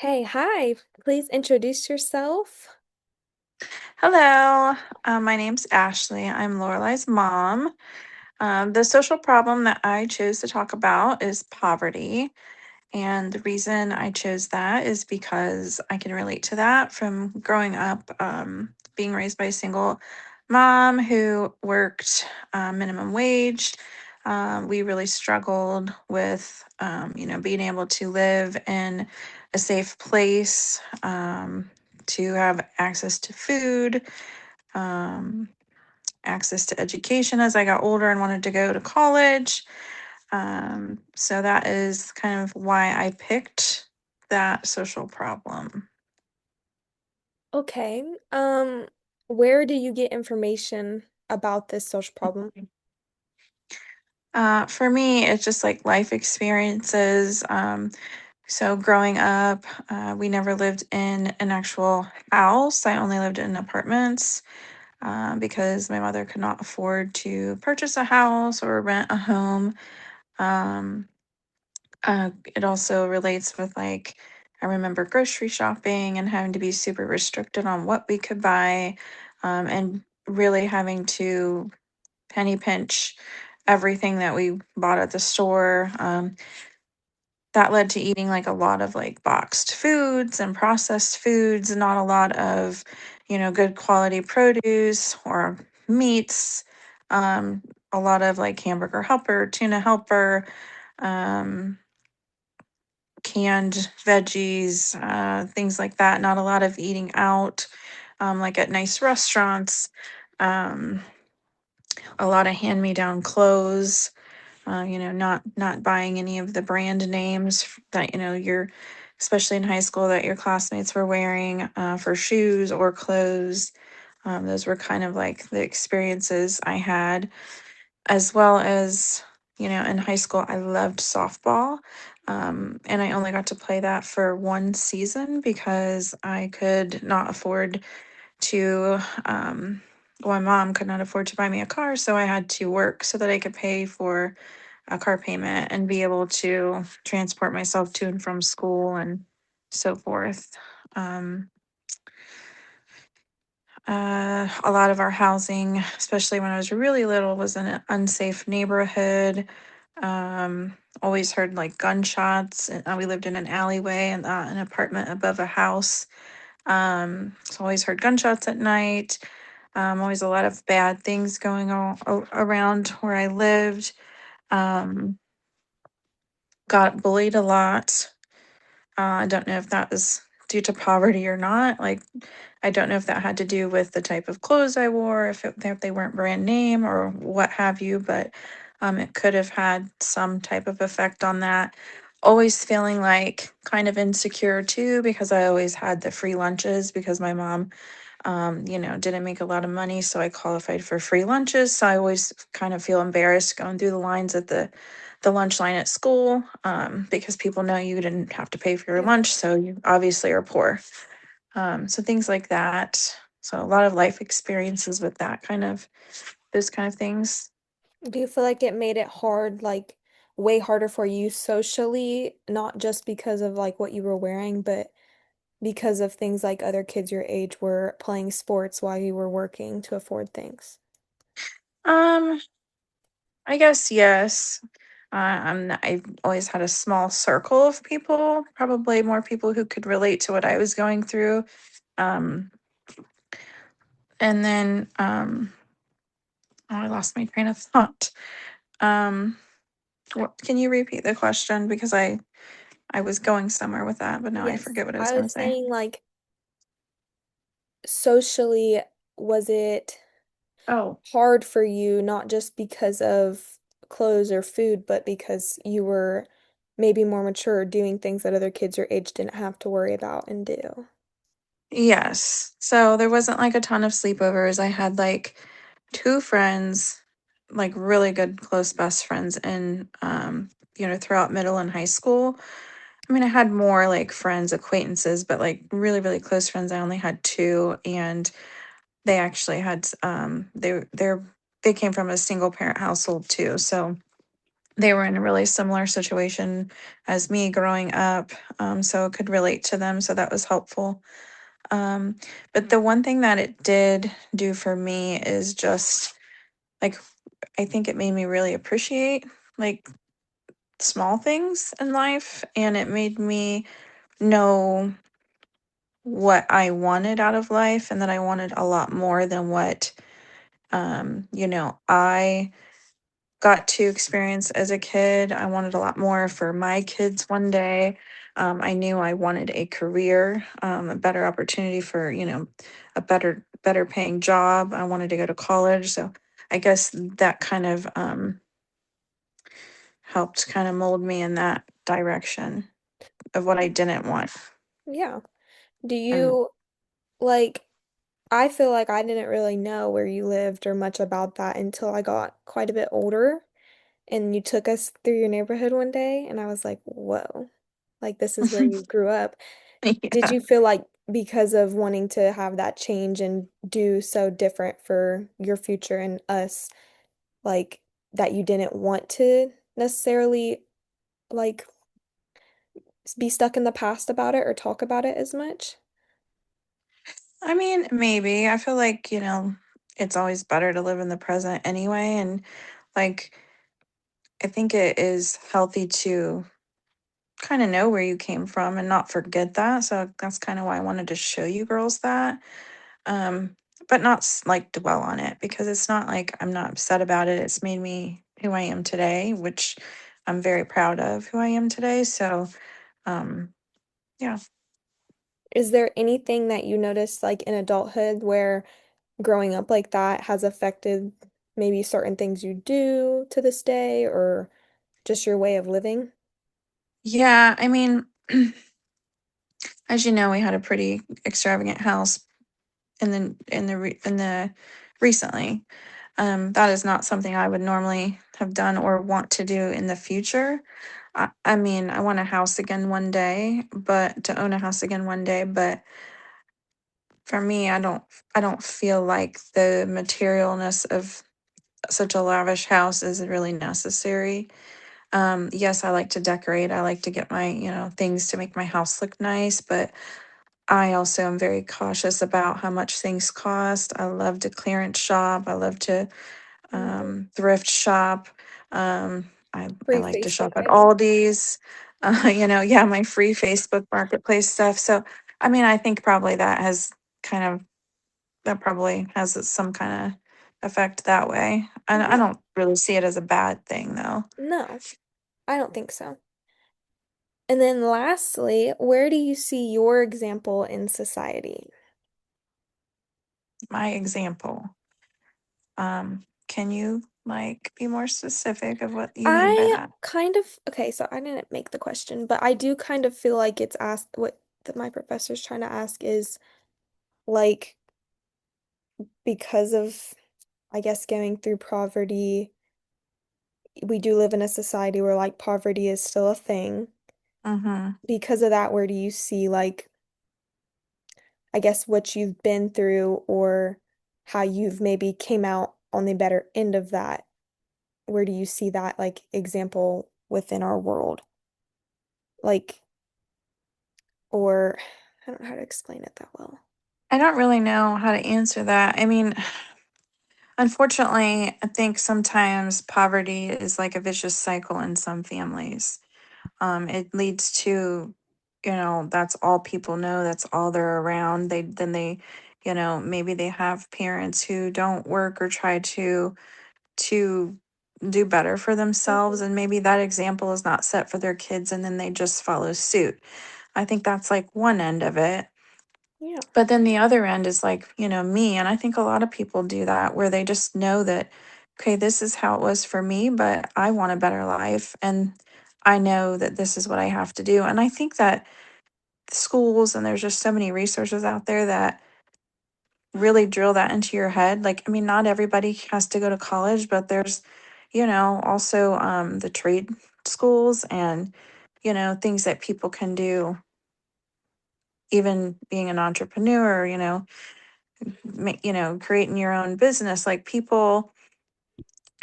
Hey, hi. Please introduce yourself. Hello, my name's Ashley. I'm Lorelai's mom. The social problem that I chose to talk about is poverty. And the reason I chose that is because I can relate to that from growing up, being raised by a single mom who worked minimum wage. We really struggled with, being able to live in a safe place, to have access to food, um, access to education as I got older and wanted to go to college. So that is kind of why I picked that social problem. Okay. Where do you get information about this social problem? For me, it's just like life experiences. So growing up, we never lived in an actual house. I only lived in apartments because my mother could not afford to purchase a house or rent a home. Um, it also relates with like, I remember grocery shopping and having to be super restricted on what we could buy, and really having to penny pinch everything that we bought at the store. That led to eating like a lot of like boxed foods and processed foods, not a lot of, good quality produce or meats. Um, a lot of like hamburger helper, tuna helper, um, canned veggies, things like that. Not a lot of eating out, like at nice restaurants. Um, a lot of hand-me-down clothes. Not buying any of the brand names that you're, especially in high school, that your classmates were wearing for shoes or clothes. Those were kind of like the experiences I had, as well as, in high school, I loved softball. And I only got to play that for one season because I could not afford to, my mom could not afford to buy me a car. So I had to work so that I could pay for a car payment and be able to transport myself to and from school and so forth. Um, a lot of our housing, especially when I was really little, was in an unsafe neighborhood. Always heard like gunshots. And, we lived in an alleyway and an apartment above a house. So always heard gunshots at night. Always a lot of bad things going on around where I lived. Um, got bullied a lot. I don't know if that was due to poverty or not. Like, I don't know if that had to do with the type of clothes I wore, if they weren't brand name or what have you, but it could have had some type of effect on that. Always feeling like kind of insecure too, because I always had the free lunches because my mom, didn't make a lot of money, so I qualified for free lunches. So I always kind of feel embarrassed going through the lines at the lunch line at school, because people know you didn't have to pay for your Yeah. lunch, so you obviously are poor. So things like that. So a lot of life experiences with that kind of those kind of things. Do you feel like it made it hard, like way harder for you socially, not just because of like what you were wearing, but because of things like other kids your age were playing sports while you were working to afford things? Um, I guess yes. I've always had a small circle of people, probably more people who could relate to what I was going through. Um, and then oh, I lost my train of thought. Um, can you repeat the question because I was going somewhere with that, but now I Yes. forget what I was I going to was say. saying like socially, was it Oh, hard for you, not just because of clothes or food, but because you were maybe more mature doing things that other kids your age didn't have to worry about and do. yes. So there wasn't like a ton of sleepovers. I had like two friends, like really good close best friends in throughout middle and high school. I mean, I had more like friends, acquaintances, but like really, really close friends, I only had two, and they actually had they came from a single parent household too. So they were in a really similar situation as me growing up, so it could relate to them. So that was helpful. Um, but the one thing that it did do for me is just like, I think it made me really appreciate like small things in life, and it made me know what I wanted out of life and that I wanted a lot more than what I got to experience as a kid. I wanted a lot more for my kids one day. I knew I wanted a career, a better opportunity for, a better paying job. I wanted to go to college. So I guess that kind of helped kind of mold me in that direction of what I didn't want. Yeah. Do And you like, I feel like I didn't really know where you lived or much about that until I got quite a bit older and you took us through your neighborhood one day and I was like, whoa, like this is where you grew up. Did yeah. you feel like because of wanting to have that change and do so different for your future and us, like that you didn't want to necessarily like be stuck in the past about it or talk about it as much? I mean, maybe. I feel like, it's always better to live in the present anyway. And like, I think it is healthy to kind of know where you came from and not forget that. So that's kind of why I wanted to show you girls that. Um, but not like dwell on it, because it's not like I'm not upset about it. It's made me who I am today, which I'm very proud of who I am today. So, um, yeah. Is there anything that you noticed like in adulthood where growing up like that has affected maybe certain things you do to this day or just your way of living? Yeah, I mean, as you know, we had a pretty extravagant house in the recently. That is not something I would normally have done or want to do in the future. I mean, I want a house again one day, but to own a house again one day, but for me, I don't feel like the materialness of such a lavish house is really necessary. Yes, I like to decorate. I like to get my, things to make my house look nice, but I also am very cautious about how much things cost. I love to clearance shop. I love to Mhm. thrift shop. I Free like to shop Facebook at day. Aldi's. Yeah, my free Facebook Marketplace stuff. So, I mean, I think probably that probably has some kind of effect that way. And I Yeah. don't really see it as a bad thing, though. No, I don't think so. And then lastly, where do you see your example in society? My example. Can you like be more specific of what you mean by I that? kind of, okay, so I didn't make the question, but I do kind of feel like it's asked what that my professor's trying to ask is like because of, I guess, going through poverty, we do live in a society where like poverty is still a thing. Mm-hmm. Because of that, where do you see like, I guess, what you've been through or how you've maybe came out on the better end of that? Where do you see that like example within our world? Like, or I don't know how to explain it that well. I don't really know how to answer that. I mean, unfortunately, I think sometimes poverty is like a vicious cycle in some families. It leads to, that's all people know, that's all they're around. Maybe they have parents who don't work or try to do better for themselves, Mhm. and maybe that example is not set for their kids, and then they just follow suit. I think that's like one end of it. Yeah. But then the other end is like, me. And I think a lot of people do that where they just know that, okay, this is how it was for me, but I want a better life. And I know that this is what I have to do. And I think that schools and there's just so many resources out there that really drill that into your head. Like, I mean, not everybody has to go to college, but there's, also the trade schools and, things that people can do, even being an entrepreneur, creating your own business. Like people,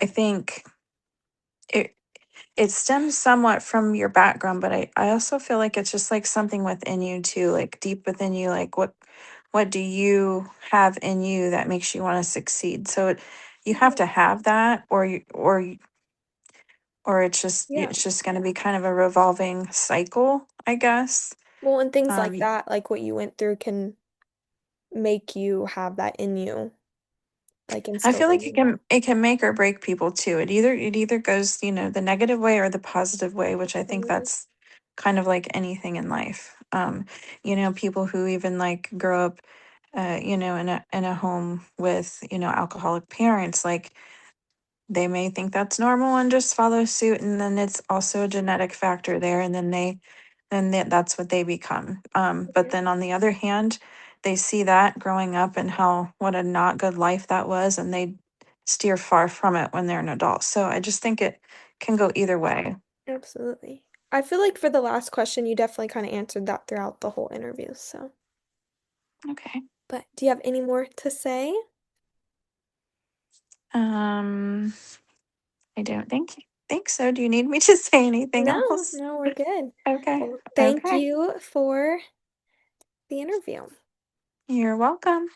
I think it. it stems somewhat from your background, but I also feel like it's just like something within you too, like deep within you, like what do you have in you that makes you want to succeed? So you have Mhm. to have that, or Yeah. it's just going to be kind of a revolving cycle, I guess. Well, and things like Um, that, like what you went through, can make you have that in you, like I instilled feel in like you. it can make or break people too. It either goes, you know, the negative way or the positive way, which I think Mhm. that's kind of like anything in life. You know, people who even like grow up you know, in a home with, you know, alcoholic parents, like they may think that's normal and just follow suit, and then it's also a genetic factor there, and that's what they become. But Mhm. then on the other hand, they see that growing up and how what a not good life that was, and they steer far from it when they're an adult. So I just think it can go either way. Absolutely. I feel like for the last question, you definitely kind of answered that throughout the whole interview. So, Okay. but do you have any more to say? Um, I don't think so. Do you need me to say anything No, else? no, we're good. Okay. Well, thank Okay. you for the interview. You're welcome.